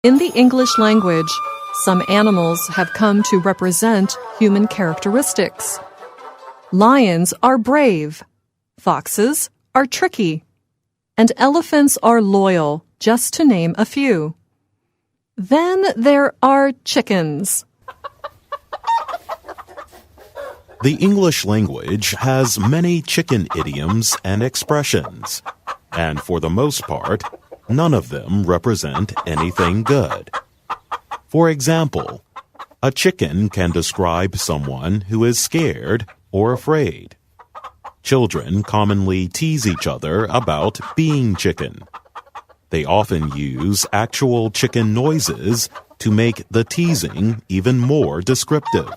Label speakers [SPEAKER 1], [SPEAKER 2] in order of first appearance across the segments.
[SPEAKER 1] In the English language, some animals have come to represent human characteristics. Lions are brave, foxes are tricky, and elephants are loyal, just to name a few. Then there are chickens.
[SPEAKER 2] The English language has many chicken idioms and expressions, and for the most part, none of them represent anything good. For example, a chicken can describe someone who is scared or afraid. Children commonly tease each other about being chicken. They often use actual chicken noises to make the teasing even more descriptive.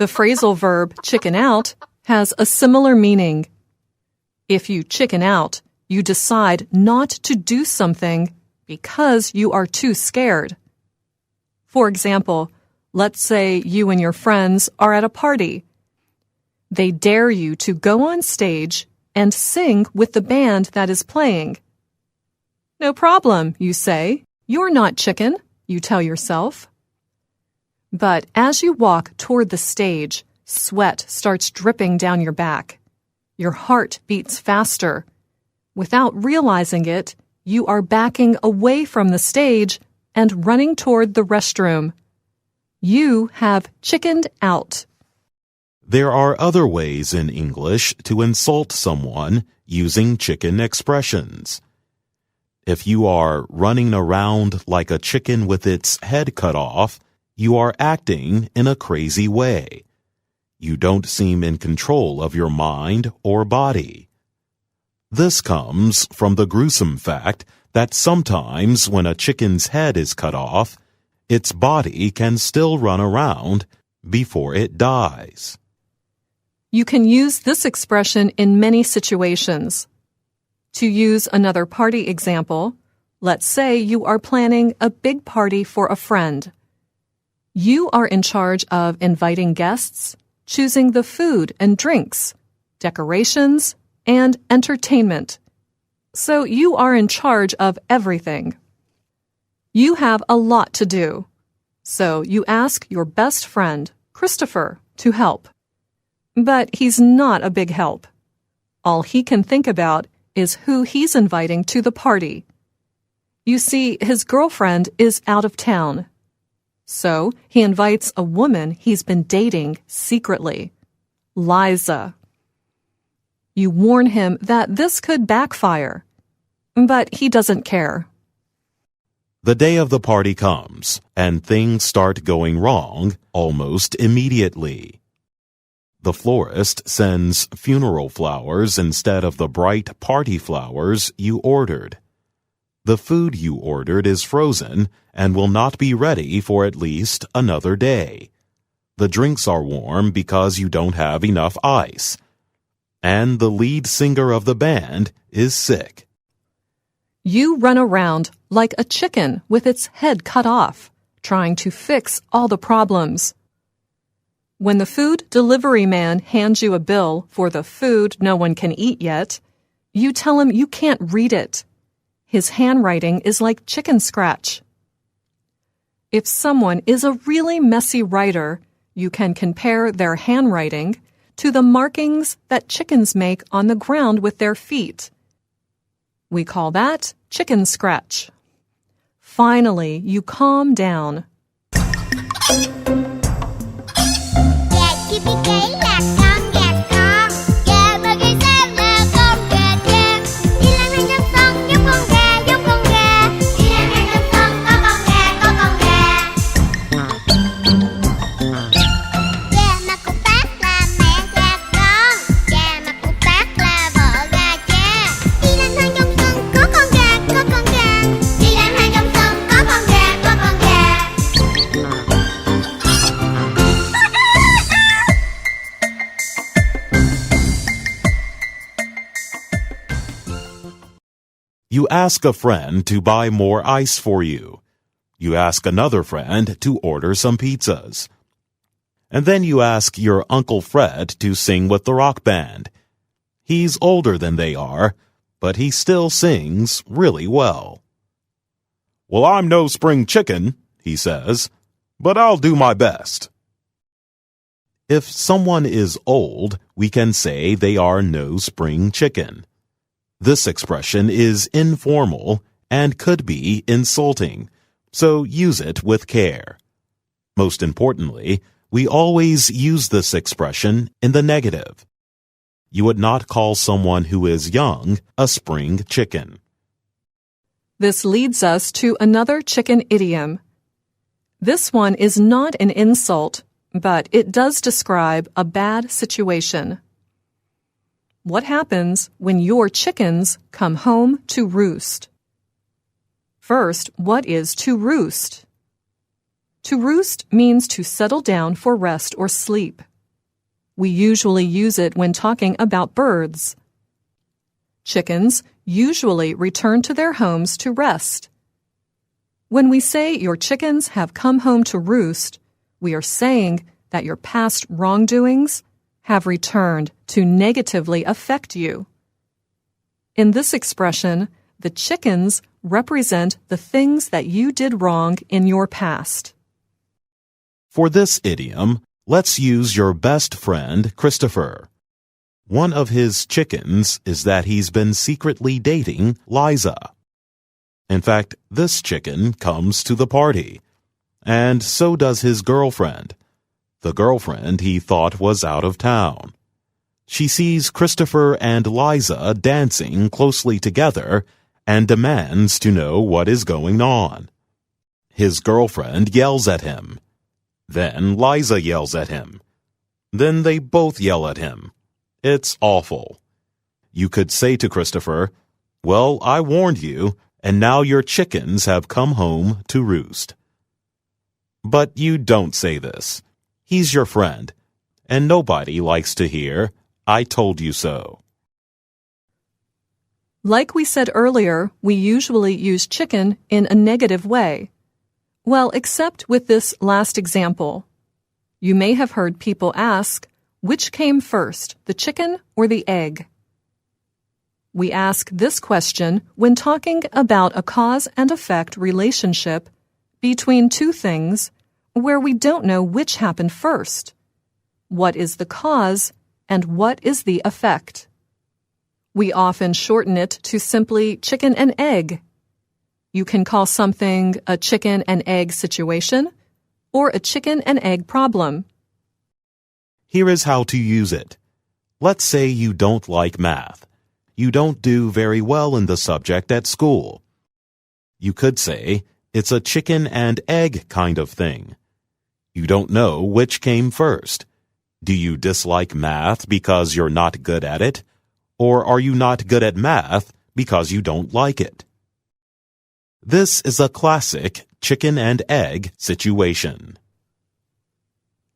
[SPEAKER 1] The phrasal verb chicken out has a similar meaning. If you chicken out, you decide not to do something because you are too scared. For example, let's say you and your friends are at a party. They dare you to go on stage and sing with the band that is playing. No problem, you say. You're not chicken, you tell yourself. But as you walk toward the stage, sweat starts dripping down your back. Your heart beats faster. Without realizing it, you are backing away from the stage and running toward the restroom. You have chickened out.
[SPEAKER 2] There are other ways in English to insult someone using chicken expressions. If you are running around like a chicken with its head cut off, you are acting in a crazy way. You don't seem in control of your mind or body. This comes from the gruesome fact that sometimes when a chicken's head is cut off, its body can still run around before it dies.
[SPEAKER 1] You can use this expression in many situations. To use another party example, let's say you are planning a big party for a friend. You are in charge of inviting guests, choosing the food and drinks, decorations, and entertainment. So you are in charge of everything. You have a lot to do. So you ask your best friend, Christopher, to help. But he's not a big help. All he can think about is who he's inviting to the party. You see, his girlfriend is out of town. So he invites a woman he's been dating secretly, Liza. You warn him that this could backfire, but he doesn't care.
[SPEAKER 2] The day of the party comes, and things start going wrong almost immediately. The florist sends funeral flowers instead of the bright party flowers you ordered. The food you ordered is frozen and will not be ready for at least another day. The drinks are warm because you don't have enough ice. And the lead singer of the band is sick.
[SPEAKER 1] You run around like a chicken with its head cut off, trying to fix all the problems. When the food delivery man hands you a bill for the food no one can eat yet, you tell him you can't read it. His handwriting is like chicken scratch. If someone is a really messy writer, you can compare their handwriting to the markings that chickens make on the ground with their feet. We call that chicken scratch. Finally, you calm down.
[SPEAKER 2] You ask a friend to buy more ice for you. You ask another friend to order some pizzas. And then you ask your Uncle Fred to sing with the rock band. He's older than they are, but he still sings really well. "Well, I'm no spring chicken," he says, "but I'll do my best." If someone is old, we can say they are no spring chicken. This expression is informal and could be insulting, so use it with care. Most importantly, we always use this expression in the negative. You would not call someone who is young a spring chicken.
[SPEAKER 1] This leads us to another chicken idiom. This one is not an insult, but it does describe a bad situation. What happens when your chickens come home to roost? First, what is to roost? To roost means to settle down for rest or sleep. We usually use it when talking about birds. Chickens usually return to their homes to rest. When we say your chickens have come home to roost, we are saying that your past wrongdoings have returned to negatively affect you. In this expression, the chickens represent the things that you did wrong in your past.
[SPEAKER 2] For this idiom, let's use your best friend, Christopher. One of his chickens is that he's been secretly dating Liza. In fact, this chicken comes to the party, and so does his girlfriend, the girlfriend he thought was out of town. She sees Christopher and Liza dancing closely together and demands to know what is going on. His girlfriend yells at him. Then Liza yells at him. Then they both yell at him. It's awful. You could say to Christopher, "Well, I warned you, and now your chickens have come home to roost." But you don't say this. He's your friend, and nobody likes to hear, "I told you so."
[SPEAKER 1] Like we said earlier, we usually use chicken in a negative way. Well, except with this last example. You may have heard people ask, which came first, the chicken or the egg? We ask this question when talking about a cause and effect relationship between two things where we don't know which happened first. What is the cause and what is the effect? We often shorten it to simply chicken and egg. You can call something a chicken and egg situation or a chicken and egg problem.
[SPEAKER 2] Here is how to use it. Let's say you don't like math. You don't do very well in the subject at school. You could say, it's a chicken and egg kind of thing. You don't know which came first. Do you dislike math because you're not good at it? Or are you not good at math because you don't like it? This is a classic chicken and egg situation.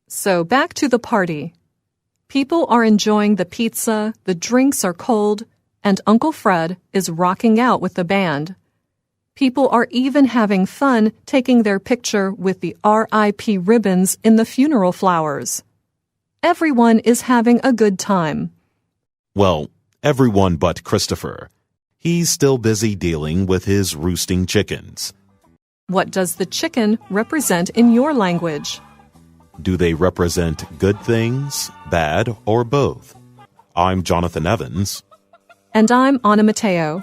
[SPEAKER 1] So back to the party. People are enjoying the pizza, the drinks are cold, and Uncle Fred is rocking out with the band. People are even having fun taking their picture with the RIP ribbons in the funeral flowers. Everyone is having a good time.
[SPEAKER 2] Well, everyone but Christopher. He's still busy dealing with his roosting chickens.
[SPEAKER 1] What does the chicken represent in your language?
[SPEAKER 2] Do they represent good things, bad, or both? I'm Jonathan Evans.
[SPEAKER 1] And I'm Anna Matteo.